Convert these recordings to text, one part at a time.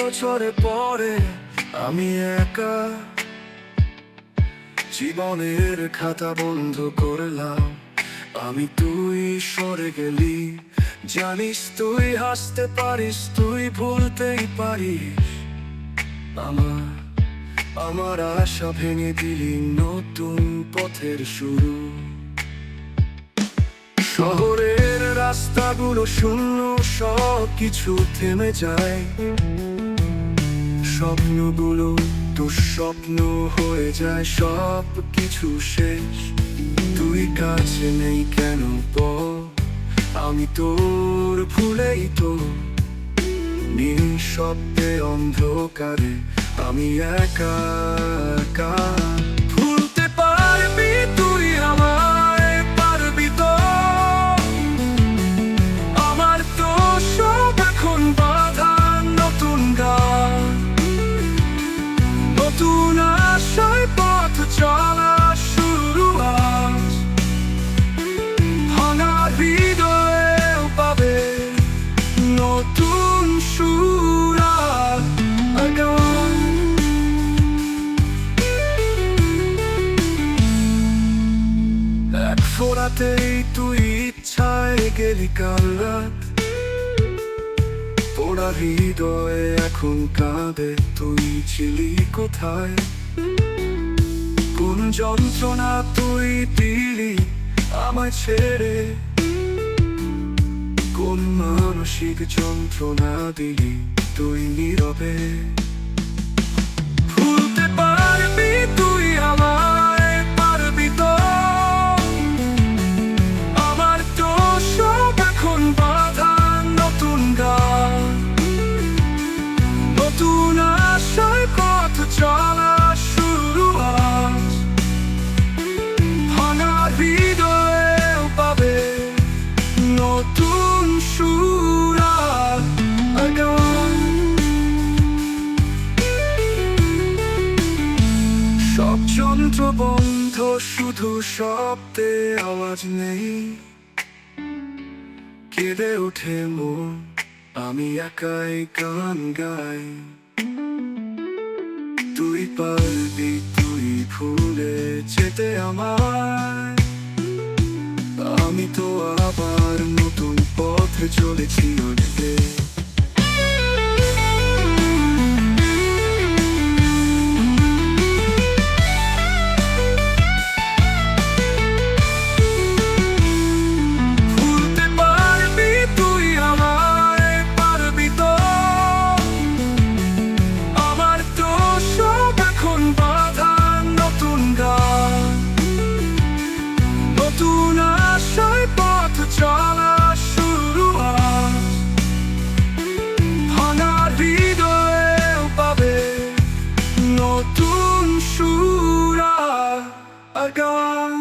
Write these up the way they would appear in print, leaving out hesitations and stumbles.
বছরে পরে আমি একা জীবনের খাতা বন্ধ করলাম। আমি তুই সরে গেলি, জানিস তুই হাসতে পারিস, তুই ভুলতেই পারিস। আমার আমার আশা ভেঙে দিলি নতুন পথের শুরু। শহরের রাস্তাগুলো শূন্য, সব কিছু থেমে যায়। স্বপ্নগুলো দুঃস্বপ্ন হয়ে যায়, সব কিছু শেষ। তুই কাছে নেই কেন বল, আমি তোর ভুলেই তো। নিঃশব্দে অন্ধকারে আমি একা একা। ভুলতে পারবি তুই আমায়, পারবি তো? আমার তো সব এখন বাধা। নতুন গান, নতুন আশায় পথ চলা শুরু আজ। ভাঙা হৃদয়েও পাবে নতুন সুর আর গান। এক ফোঁটাতেই তুই ইচ্ছায় গেলি কাল রাত। পোড়া হৃদয়ে এখন কাঁদে, তুই ছিলি কোথায়? কোন যন্ত্রণা তুই দিলি আমায় ছেড়ে? কোন মানসিক যন্ত্রণা দিলি তুই নীরবে? ভুলতে পারবি তুই আমায়, পারবি তো? আমার তো সব এখন বাধা। নতুন গান, নতুন আশায় পথ চলা শুরু আজ। ভাঙা হৃদয়েও পাবে নতুন সুর আর গান। সব যন্ত্র বন্ধ, শুধু শব্দে আওয়াজ নেই। কেঁদে ওঠে মন, আমি একাই গান গাই। তুই পারবি, তুই ভুলে যেতে আমায়। আমি তো আবার নতুন পথে চলেছি ওদিকে। ভুলতে পারবি তুই আমায়, পারবি তো? আমার তো সব এখন বাধা। নতুন গান, নতুন আশায় পথ চলা শুরু আজ। ভাঙা হৃদয়েও পাবে নতুন সুর আর গান।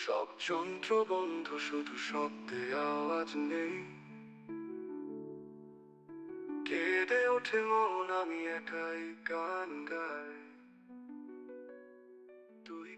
সব যন্ত্র বন্ধ, শুধু শব্দে আওয়াজ নেই। কেঁদে ওঠে মন, আমি একাই গান গাই। তুই